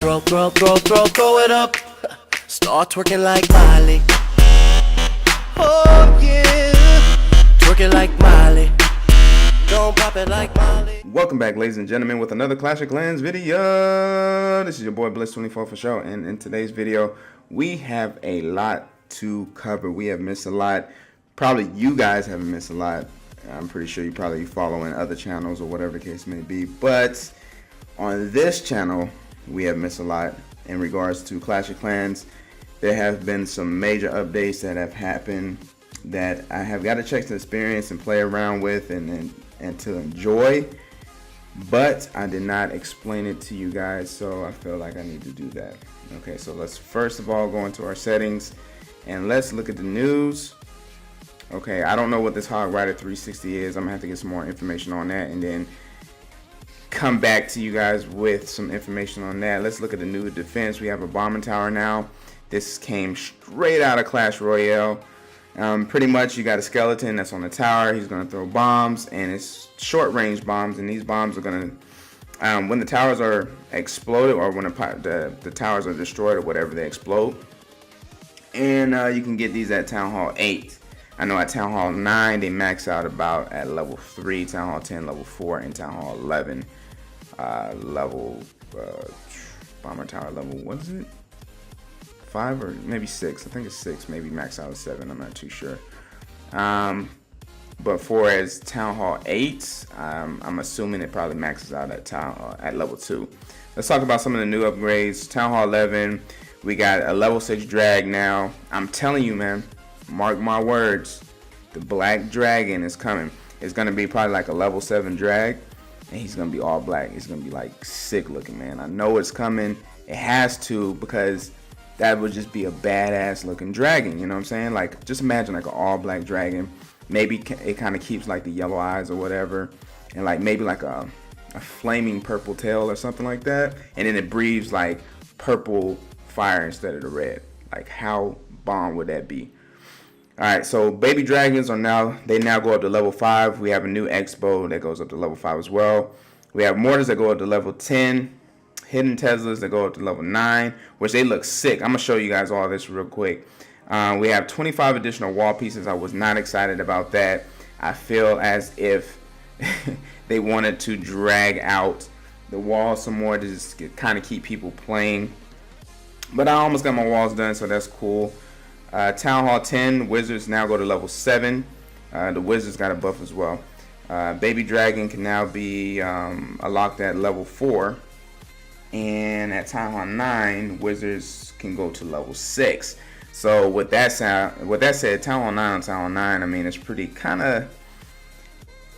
Throw it up. Start twerking like Miley. Oh yeah, twerking like Miley. Don't pop it like Miley. Welcome back, ladies and gentlemen, with another Clash of Clans video. This is your boy Bliss24 for show, and in today's video, we have a lot to cover. We have missed a lot. Probably you guys haven't missed a lot. I'm pretty sure you're probably following other channels or whatever the case may be. But on this channel, we have missed a lot in regards to Clash of Clans. There have been some major updates that have happened that I have got a chance to experience and play around with and to enjoy, but I did not explain it to you guys, so I feel like I need to do that. Okay, so let's first of all go into our settings and let's look at the news. Okay, I don't know what this Hog Rider 360 is. I'm gonna have to get some more information on that and then come back to you guys with some information on that. Let's look at the new defense. We have a bombing tower now. This came straight out of Clash Royale. Pretty much you got a skeleton that's on the tower. He's going to throw bombs, and it's short range bombs, and these bombs are going to, when the towers are exploded or when the towers are destroyed or whatever, they explode. And you can get these at Town Hall 8. I know at Town Hall 9 they max out about at level 3, Town Hall 10 level 4, and Town Hall 11 level bomber tower level, what is it? 5 or maybe 6. I think it's 6, maybe max out at 7. I'm not too sure. But for as Town Hall 8, I'm assuming it probably maxes out at level 2. Let's talk about some of the new upgrades. Town Hall 11, we got a level 6 drag now. I'm telling you, man, mark my words, the black dragon is coming. It's gonna be probably like a level 7 drag, and he's gonna be all black. He's gonna be like sick looking, man. I know it's coming. It has to, because that would just be a badass looking dragon, you know what I'm saying? Like, just imagine like an all black dragon. Maybe it kind of keeps like the yellow eyes or whatever, and like maybe like a flaming purple tail or something like that, and then it breathes like purple fire instead of the red. Like, how bomb would that be? Alright, so baby dragons are now go up to level 5. We have a new expo that goes up to level 5 as well. We have mortars that go up to level 10. Hidden Teslas that go up to level 9, which they look sick. I'm going to show you guys all this real quick. We have 25 additional wall pieces. I was not excited about that. I feel as if they wanted to drag out the walls some more to just kind of keep people playing. But I almost got my walls done, so that's cool. Town Hall 10, Wizards now go to level 7. The Wizards got a buff as well. Baby Dragon can now be unlocked at level 4. And at Town Hall 9, Wizards can go to level 6. So with that said, Town Hall 9 on Town Hall 9, I mean, it's pretty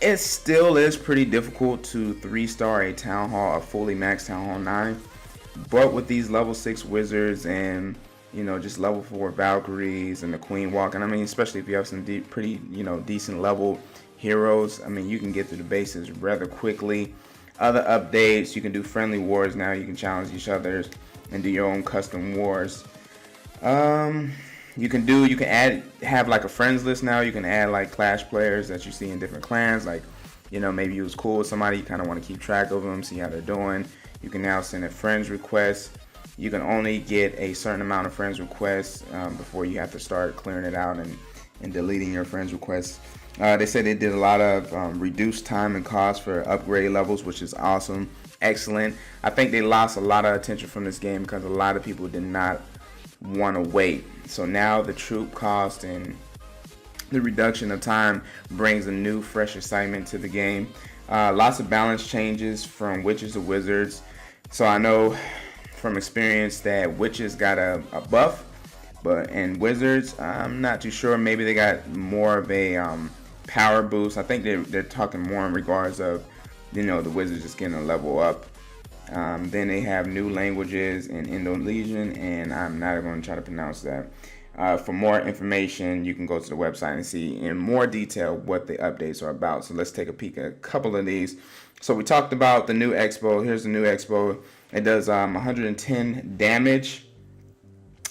it still is pretty difficult to 3-star a Town Hall, a fully maxed Town Hall 9. But with these level 6 Wizards and, you know, just level 4 Valkyries and the Queen Walk, and I mean, especially if you have some pretty, you know, decent level heroes, I mean, you can get through the bases rather have other updates. You can do friendly wars now. You can challenge each other and do your own custom wars. You can have like a friends list now. You can add like Clash players that you see in different clans. Like, you know, maybe you was cool with somebody, you kind of want to keep track of them, see how they're doing. You can now send a friends request. You can only get a certain amount of friends requests before you have to start clearing it out and deleting your friends requests. They said they did a lot of reduced time and cost for upgrade levels, which is awesome, excellent. I think they lost a lot of attention from this game because a lot of people did not want to wait. So now the troop cost and the reduction of time brings a new, fresh excitement to the game. Lots of balance changes from Witches to Wizards. So I know from experience that Witches got a buff, but in Wizards, I'm not too sure. Maybe they got more of a power boost. I think they're talking more in regards of, you know, the Wizards just getting a level up. Then they have new languages in Indonesian, and I'm not going to try to pronounce that. For more information, you can go to the website and see in more detail what the updates are about. So let's take a peek at a couple of these. So we talked about the new expo. Here's the new expo. It does 110 damage.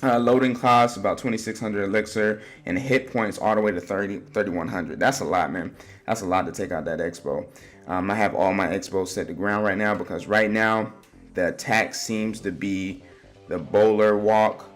Loading costs about 2,600 elixir, and hit points all the way to 3,100. That's a lot, man. That's a lot to take out that expo. I have all my expos set to ground right now because right now The attack seems to be the bowler walk,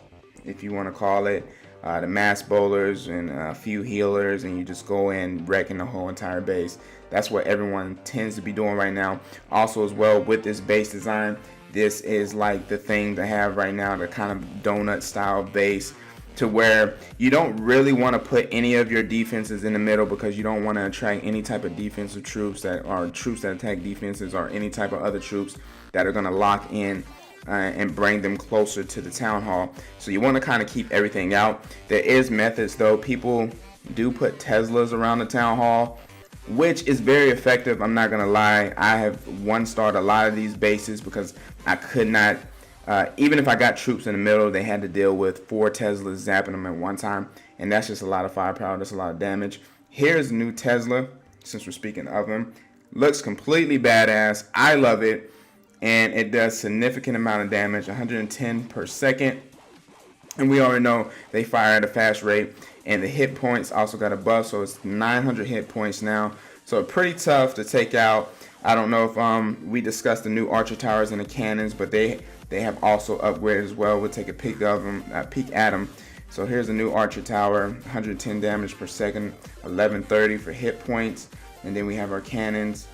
if you want to call it. The mass bowlers and a few healers, and you just go in wrecking the whole entire base. That's what everyone tends to be doing right now. Also, as well, with this base design, this is like the thing to have right now, the kind of donut style base, to where you don't really want to put any of your defenses in the middle, because you don't want to attract any type of defensive troops that are troops that attack defenses, or any type of other troops that are going to lock in and bring them closer to the town hall. So you want to kind of keep everything out. There is methods though. People do put Teslas around the town hall, which is very effective. I'm not gonna lie. I have one-starred a lot of these bases because I could not, even if I got troops in the middle, they had to deal with 4 Teslas zapping them at one time, and that's just a lot of firepower. That's a lot of damage. Here's a new Tesla, since we're speaking of them. Looks completely badass. I love it. And it does significant amount of damage, 110 per second. And we already know they fire at a fast rate. And the hit points also got a buff, so it's 900 hit points now. So pretty tough to take out. I don't know if we discussed the new archer towers and the cannons, but they have also upgraded as well. We'll take a peek of them, peek at them. So here's a new archer tower, 110 damage per second, 1130 for hit points. And then we have our cannons.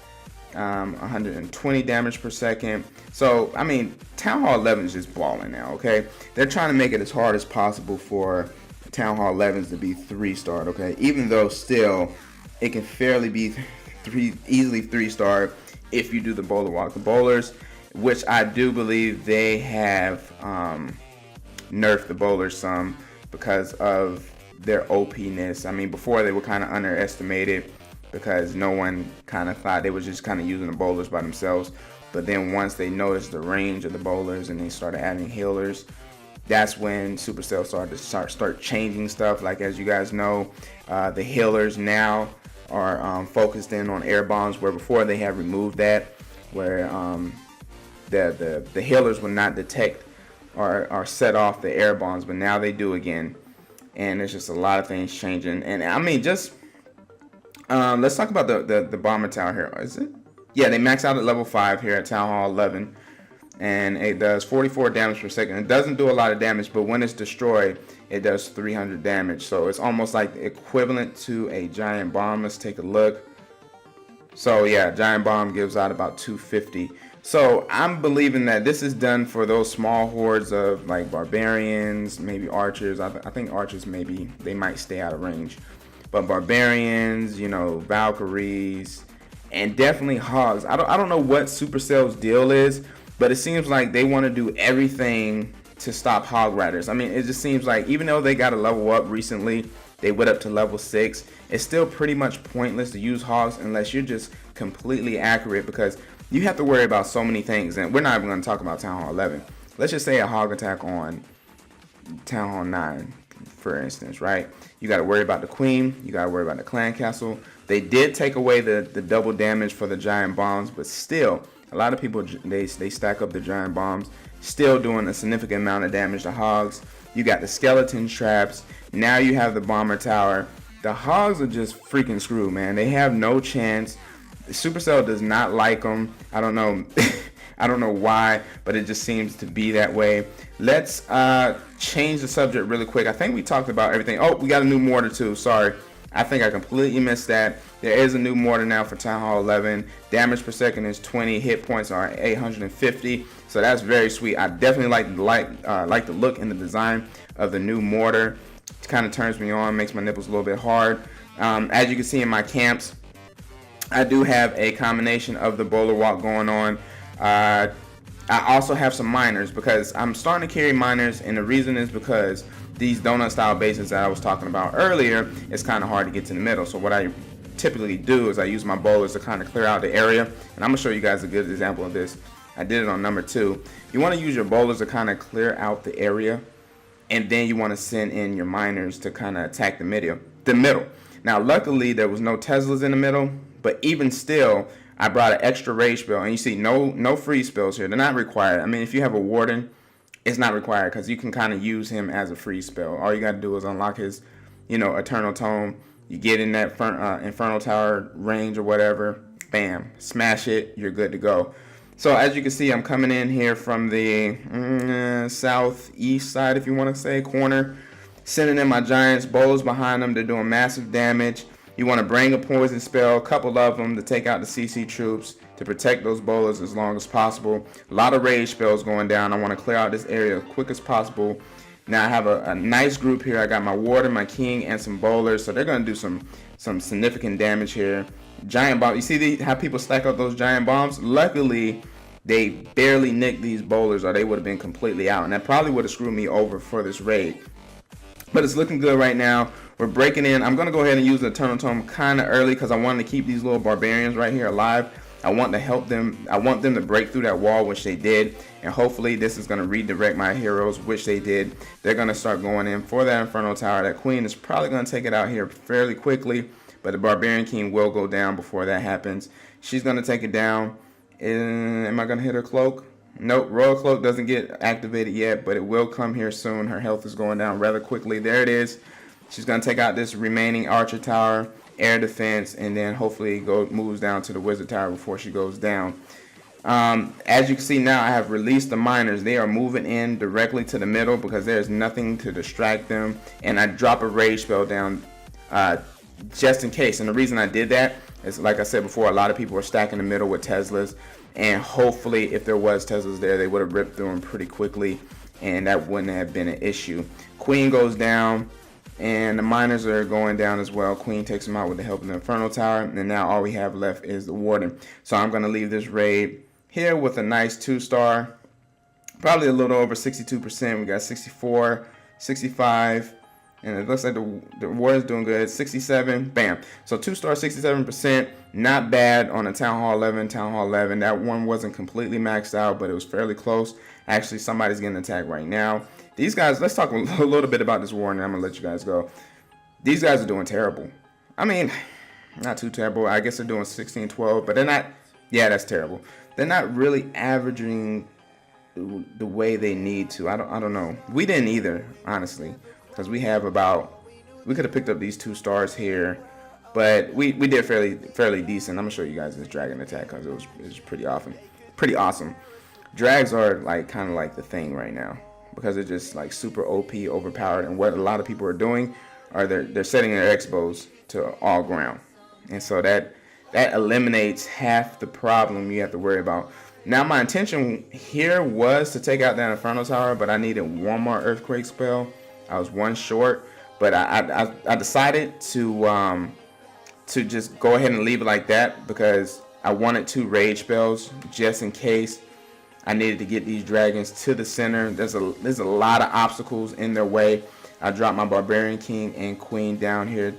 120 damage per second. So, I mean, Town Hall 11 is just balling now, okay? They're trying to make it as hard as possible for Town Hall 11s to be 3-starred, okay? Even though still, it can fairly be easily 3-starred if you do the bowler walk. The bowlers, which I do believe they have nerfed the bowlers some because of their OP-ness. I mean, before they were kind of underestimated, because no one kind of thought they were just kind of using the bowlers by themselves. But then once they noticed the range of the bowlers and they started adding healers, that's when Supercell started to start changing stuff. Like, as you guys know, the healers now are focused in on air bombs, where before they have removed that, where the healers would not detect or set off the air bombs, but now they do again. And there's just a lot of things changing. And I mean, just let's talk about the bomber tower here. Is it? Yeah, they max out at level 5 here at Town Hall 11. And it does 44 damage per second. It doesn't do a lot of damage, but when it's destroyed, it does 300 damage. So it's almost like equivalent to a giant bomb. Let's take a look. So yeah, giant bomb gives out about 250. So I'm believing that this is done for those small hordes of like barbarians, maybe archers. I think archers, maybe they might stay out of range. But barbarians, you know, Valkyries, and definitely hogs. I don't know what Supercell's deal is, but it seems like they want to do everything to stop hog riders. I mean, it just seems like even though they got a level up recently, they went up to level 6. It's still pretty much pointless to use hogs unless you're just completely accurate, because you have to worry about so many things. And we're not even going to talk about Town Hall 11. Let's just say a hog attack on Town Hall 9. For instance, right? You got to worry about the queen. You got to worry about the clan castle. They did take away the double damage for the giant bombs, but still, a lot of people, they stack up the giant bombs, still doing a significant amount of damage to hogs. You got the skeleton traps. Now you have the bomber tower. The hogs are just freaking screwed, man. They have no chance. Supercell does not like them. I don't know. I don't know why, but it just seems to be that way. Let's change the subject really quick. I think we talked about everything. Oh, we got a new mortar too. Sorry. I think I completely missed that. There is a new mortar now for Town Hall 11. Damage per second is 20. Hit points are 850. So that's very sweet. I definitely like the look and the design of the new mortar. It kind of turns me on, makes my nipples a little bit hard. As you can see in my camps, I do have a combination of the bowler walk going on. I also have some miners, because I'm starting to carry miners, and the reason is because these donut style bases that I was talking about earlier, it's kind of hard to get to the middle. So what I typically do is I use my bowlers to kind of clear out the area, and I'm gonna show you guys a good example of this. I did it on number 2. You want to use your bowlers to kind of clear out the area, and then you want to send in your miners to kind of attack the middle. Now luckily there was no Teslas in the middle, but even still, I brought an extra rage spell, and you see no free spells here. They're not required. I mean, if you have a warden, it's not required, because you can kind of use him as a free spell. All you got to do is unlock his, Eternal Tome. You get in that Infernal Tower range or whatever, bam, smash it, you're good to go. So as you can see, I'm coming in here from the southeast side, if you want to say, corner. Sending in my giants, bowlers behind them. They're doing massive damage. You want to bring a poison spell, a couple of them to take out the CC troops, to protect those bowlers as long as possible. A lot of rage spells going down. I want to clear out this area as quick as possible. Now I have a nice group here. I got my warden, my king, and some bowlers. So they're going to do some significant damage here. Giant bomb. You see how people stack up those giant bombs? Luckily, they barely nicked these bowlers or they would have been completely out. And that probably would have screwed me over for this raid. But it's looking good right now. We're breaking in. I'm going to go ahead and use the Eternal Tome kind of early because I wanted to keep these little barbarians right here alive. I want to help them. I want them to break through that wall, which they did. And hopefully this is going to redirect my heroes, which they did. They're going to start going in for that Inferno Tower. That Queen is probably going to take it out here fairly quickly. But the Barbarian King will go down before that happens. She's going to take it down. Am I going to hit her cloak? Nope, Royal Cloak doesn't get activated yet, but it will come here soon. Her health is going down rather quickly. There it is. She's going to take out this remaining Archer Tower, Air Defense, and then hopefully moves down to the Wizard Tower before she goes down. As you can see now, I have released the miners. They are moving in directly to the middle because there's nothing to distract them. And I drop a rage spell down just in case. And the reason I did that is, like I said before, a lot of people are stacking the middle with Teslas. And hopefully, if there was Teslas there, they would have ripped through them pretty quickly, and that wouldn't have been an issue. Queen goes down, and the miners are going down as well. Queen takes them out with the help of the Inferno Tower, and now all we have left is the Warden. So I'm going to leave this raid here with a nice 2-star, probably a little over 62%. We got 64, 65. And it looks like the Warrior's doing good. 67, bam. So 2-star, 67%. Not bad on a Town Hall 11, Town Hall 11. That one wasn't completely maxed out, but it was fairly close. Actually, somebody's getting attacked right now. These guys, let's talk a little bit about this war, and I'm going to let you guys go. These guys are doing terrible. I mean, not too terrible. I guess they're doing 16, 12, but they're not. Yeah, that's terrible. They're not really averaging the way they need to. I don't know. We didn't either, honestly. Because we have we could have picked up these 2 stars here, but we did fairly decent. I'm gonna show you guys this dragon attack because it was pretty awesome. Drags are like kind of like the thing right now because they're just like super OP, overpowered, and what a lot of people are doing are they're setting their X-bows to all ground, and so that eliminates half the problem you have to worry about. Now my intention here was to take out that Inferno Tower, but I needed one more Earthquake spell. I was one short, but I decided to just go ahead and leave it like that because I wanted 2 rage spells just in case I needed to get these dragons to the center. There's a lot of obstacles in their way. I dropped my Barbarian King and Queen down here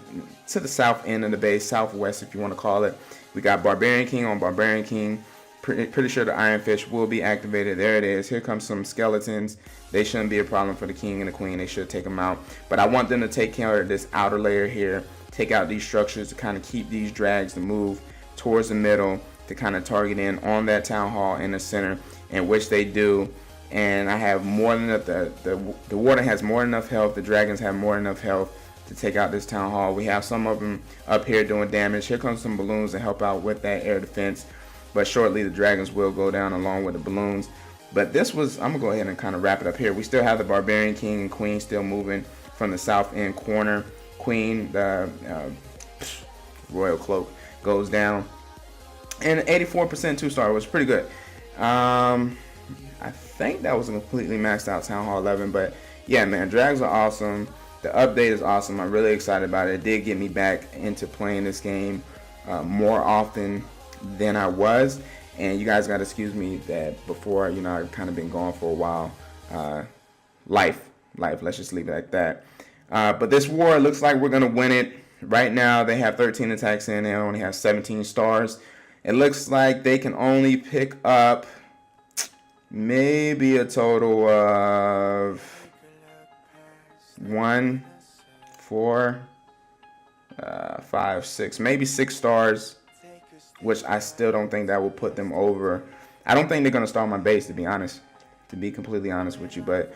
to the south end of the base, southwest if you want to call it. We got Barbarian King on Barbarian King. Pretty sure the Iron Fist will be activated. There it is. Here comes some skeletons. They shouldn't be a problem for the King and the Queen. They should take them out. But I want them to take care of this outer layer here. Take out these structures to kind of keep these drags to move towards the middle to kind of target in on that Town Hall in the center, in which they do. And I have more than enough. The Warden has more than enough health. The Dragons have more than enough health to take out this Town Hall. We have some of them up here doing damage. Here comes some balloons to help out with that air defense. But shortly the dragons will go down along with the balloons. But this was, I'm going to go ahead and kind of wrap it up here. We still have the Barbarian King and Queen still moving from the south end corner. Queen, the Royal Cloak, goes down. And 84% 2-star was pretty good. I think that was a completely maxed out Town Hall 11. But yeah, man, drags are awesome. The update is awesome. I'm really excited about it. It did get me back into playing this game more often than I was, and you guys got to excuse me that before, I've kind of been gone for a while. Life, let's just leave it like that. But this war, it looks like we're gonna win it. Right now they have 13 attacks in, they only have 17 stars. It looks like they can only pick up maybe a total of 1, 4, 5, 6, maybe 6 stars, which I still don't think that will put them over. I don't think they're going to start my base, to be honest, to be completely honest with you. But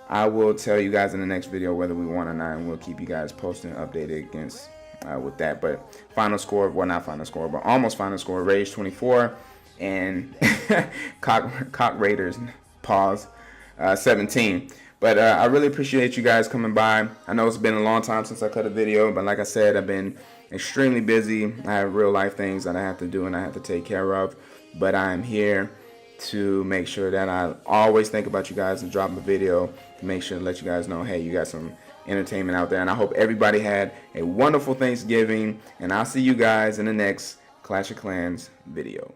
I will tell you guys in the next video whether we won or not, and we'll keep you guys posted and updated against with that. But final score, well, not final score, but almost final score, Rage 24. and Cock Raiders, pause, 17. But I really appreciate you guys coming by. I know it's been a long time since I cut a video, but like I said, I've been extremely busy. I have real life things that I have to do and I have to take care of. But I am here to make sure that I always think about you guys and drop a video to make sure to let you guys know, hey, you got some entertainment out there. And I hope everybody had a wonderful Thanksgiving. And I'll see you guys in the next Clash of Clans video.